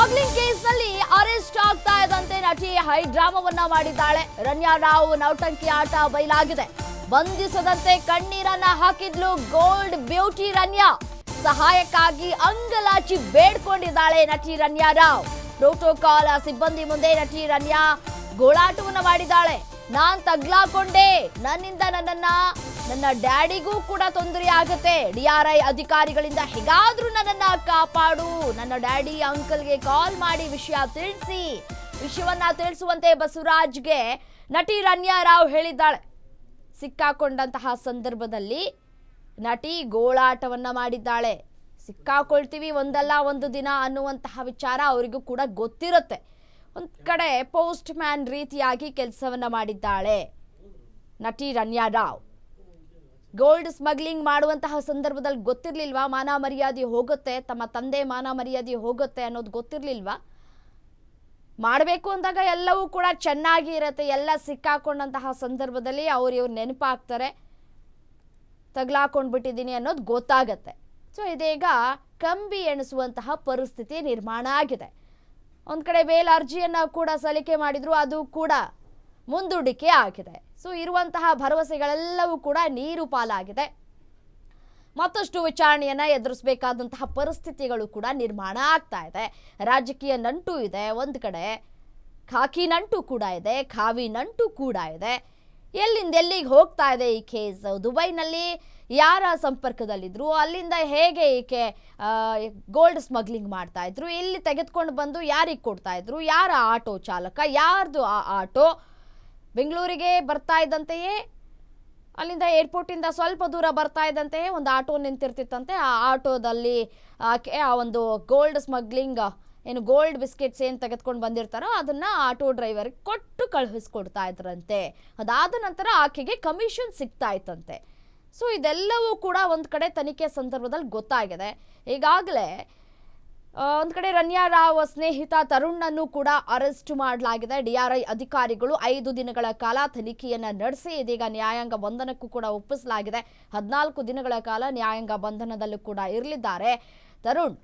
Smuggling ಕೇಸ್ನಲ್ಲಿ arrest ಆಗ್ತಾ ಇದ್ದಂತೆ ನಟಿ ಹೈ ಡ್ರಾಮಾವನ್ನ ಮಾಡಿದ್ದಾಳೆ. ರನ್ಯಾ ರಾವ್ ನೌಟಂಕಿ ಆಟ ಬಯಲಾಗಿದೆ. ಬಂಧಿಸದಂತೆ ಕಣ್ಣೀರನ್ನ ಹಾಕಿದ್ಲು ಗೋಲ್ಡ್ ಬ್ಯೂಟಿ ರನ್ಯಾ. ಸಹಾಯಕ್ಕಾಗಿ ಅಂಗಲಾಚಿ ಬೇಡ್ಕೊಂಡಿದ್ದಾಳೆ ನಟಿ ರನ್ಯಾ ರಾವ್. ಪ್ರೋಟೋಕಾಲ್ ಸಿಬ್ಬಂದಿ ಮುಂದೆ ನಟಿ ರನ್ಯಾ ಗೋಳಾಟವನ್ನ ಮಾಡಿದ್ದಾಳೆ. ನಾನ್ ತಗ್ಲಾಕೊಂಡೆ, ನನ್ನಿಂದ ನನ್ನ ಡ್ಯಾಡಿಗೂ ಕೂಡ ತೊಂದರೆ ಆಗುತ್ತೆ. DRI ಅಧಿಕಾರಿಗಳಿಂದ ಹೇಗಾದ್ರೂ ನನ್ನನ್ನ ಕಾಪಾಡು. ನನ್ನ ಡ್ಯಾಡಿ ಅಂಕಲ್ಗೆ ಕಾಲ್ ಮಾಡಿ ವಿಷಯವನ್ನ ತಿಳಿಸುವಂತೆ ಬಸವರಾಜ್ಗೆ ನಟಿ ರನ್ಯಾ ರಾವ್ ಹೇಳಿದ್ದಾಳೆ. ಸಿಕ್ಕಾಕೊಂಡಂತಹ ಸಂದರ್ಭದಲ್ಲಿ ನಟಿ ಗೋಳಾಟವನ್ನ ಮಾಡಿದ್ದಾಳೆ. ಸಿಕ್ಕಾಕೊಳ್ತೀವಿ ಒಂದಲ್ಲ ಒಂದು ದಿನ ಅನ್ನುವಂತಹ ವಿಚಾರ ಅವರಿಗೂ ಕೂಡ ಗೊತ್ತಿರುತ್ತೆ. ಒಂದ್ ಕಡೆ ಪೋಸ್ಟ್ ಮ್ಯಾನ್ ರೀತಿಯಾಗಿ ಕೆಲಸವನ್ನ ಮಾಡಿದ್ದಾಳೆ ನಟಿ ರನ್ಯಾ ರಾವ್. ಗೋಲ್ಡ್ ಸ್ಮಗ್ಲಿಂಗ್ ಮಾಡುವಂತಹ ಸಂದರ್ಭದಲ್ಲಿ ಗೊತ್ತಿರ್ಲಿಲ್ವಾ ಮಾನ ಮರ್ಯಾದೆ ಹೋಗುತ್ತೆ, ತಮ್ಮ ತಂದೆ ಮಾನ ಮರ್ಯಾದೆ ಹೋಗುತ್ತೆ ಅನ್ನೋದು ಗೊತ್ತಿರ್ಲಿಲ್ವಾ? ಮಾಡಬೇಕು ಅಂದಾಗ ಎಲ್ಲವೂ ಕೂಡ ಚೆನ್ನಾಗಿ ಇರುತ್ತೆ. ಎಲ್ಲ ಸಿಕ್ಕಾಕೊಂಡಂತಹ ಸಂದರ್ಭದಲ್ಲಿ ಇವ್ರು ನೆನಪಾಗ್ತಾರೆ, ತಗ್ಲಾಕೊಂಡ್ಬಿಟ್ಟಿದ್ದೀನಿ ಅನ್ನೋದು ಗೊತ್ತಾಗತ್ತೆ. ಸೊ ಇದೀಗ ಕಂಬಿ ಎಣಿಸುವಂತಹ ಪರಿಸ್ಥಿತಿ ನಿರ್ಮಾಣ ಆಗಿದೆ. ಒಂದ್ ಕಡೆ ಬೇಲ್ ಅರ್ಜಿಯನ್ನ ಕೂಡ ಸಲ್ಲಿಕೆ ಮಾಡಿದ್ರು, ಅದು ಕೂಡ ಮುಂದೂಡಿಕೆ ಆಗಿದೆ. ಸೊ ಇರುವಂತಹ ಭರವಸೆಗಳೆಲ್ಲವೂ ಕೂಡ ನೀರು ಪಾಲಾಗಿದೆ. ಮತ್ತಷ್ಟು ವಿಚಾರಣೆಯನ್ನ ಎದುರಿಸಬೇಕಾದಂತಹ ಪರಿಸ್ಥಿತಿಗಳು ಕೂಡ ನಿರ್ಮಾಣ ಆಗ್ತಾ ಇದೆ. ರಾಜಕೀಯ ನಂಟು ಇದೆ, ಒಂದ್ ಕಡೆ ಖಾಕಿ ನಂಟು ಕೂಡ ಇದೆ, ಖಾವಿ ನಂಟು ಕೂಡ ಇದೆ. ಎಲ್ಲಿಂದ ಎಲ್ಲಿಗೆ ಹೋಗ್ತಾ ಇದೆ ಈ ಕೇಸ್? ದುಬೈನಲ್ಲಿ ಯಾರ ಸಂಪರ್ಕದಲ್ಲಿದ್ರು, ಅಲ್ಲಿಂದ ಹೇಗೆ ಈಕೆ ಗೋಲ್ಡ್ ಸ್ಮಗ್ಲಿಂಗ್ ಮಾಡ್ತಾ ಇದ್ರು, ಇಲ್ಲಿ ತೆಗೆದುಕೊಂಡು ಬಂದು ಯಾರಿಗೆ ಕೊಡ್ತಾ ಇದ್ರು, ಯಾರ ಆಟೋ ಚಾಲಕ, ಯಾರ್ದು ಆ ಆಟೋ? ಬೆಂಗಳೂರಿಗೆ ಬರ್ತಾ ಇದ್ದಂತೆಯೇ ಅಲ್ಲಿಂದ ಏರ್ಪೋರ್ಟಿಂದ ಸ್ವಲ್ಪ ದೂರ ಬರ್ತಾ ಇದ್ದಂತೆಯೇ ಒಂದು ಆಟೋ ನಿಂತಿರ್ತಿತ್ತಂತೆ. ಆ ಆಟೋದಲ್ಲಿ ಆ ಒಂದು ಗೋಲ್ಡ್ ಸ್ಮಗ್ಲಿಂಗ್ ಏನು ಗೋಲ್ಡ್ ಬಿಸ್ಕೆಟ್ಸ್ ಏನು ತೆಗೆದುಕೊಂಡು ಬಂದಿರ್ತಾರೋ ಅದನ್ನ ಆಟೋ ಡ್ರೈವರ್ಗೆ ಕೊಟ್ಟು ಕಳುಹಿಸ್ಕೊಡ್ತಾ ಇದ್ರಂತೆ. ಅದಾದ ನಂತರ ಆಕೆಗೆ ಕಮಿಷನ್ ಸಿಗ್ತಾ ಇತ್ತಂತೆ. ಸೊ ಇದೆಲ್ಲವೂ ಕೂಡ ಒಂದು ಕಡೆ ತನಿಖೆ ಸಂದರ್ಭದಲ್ಲಿ ಗೊತ್ತಾಗಿದೆ. ಈಗಾಗಲೇ ಒಂದು ಕಡೆ ರನ್ಯಾ ರಾವ್ ಸ್ನೇಹಿತ ತರುಣ್ಣನ್ನು ಕೂಡ ಅರೆಸ್ಟ್ ಮಾಡಲಾಗಿದೆ. DRI ಅಧಿಕಾರಿಗಳು 5 ದಿನಗಳ ಕಾಲ ತನಿಖೆಯನ್ನ ನಡೆಸಿ ಇದೀಗ ನ್ಯಾಯಾಂಗ ಬಂಧನಕ್ಕೂ ಕೂಡ ಒಪ್ಪಿಸಲಾಗಿದೆ. 14 ದಿನಗಳ ಕಾಲ ನ್ಯಾಯಾಂಗ ಬಂಧನದಲ್ಲೂ ಕೂಡ ಇರಲಿದ್ದಾರೆ ತರುಣ್.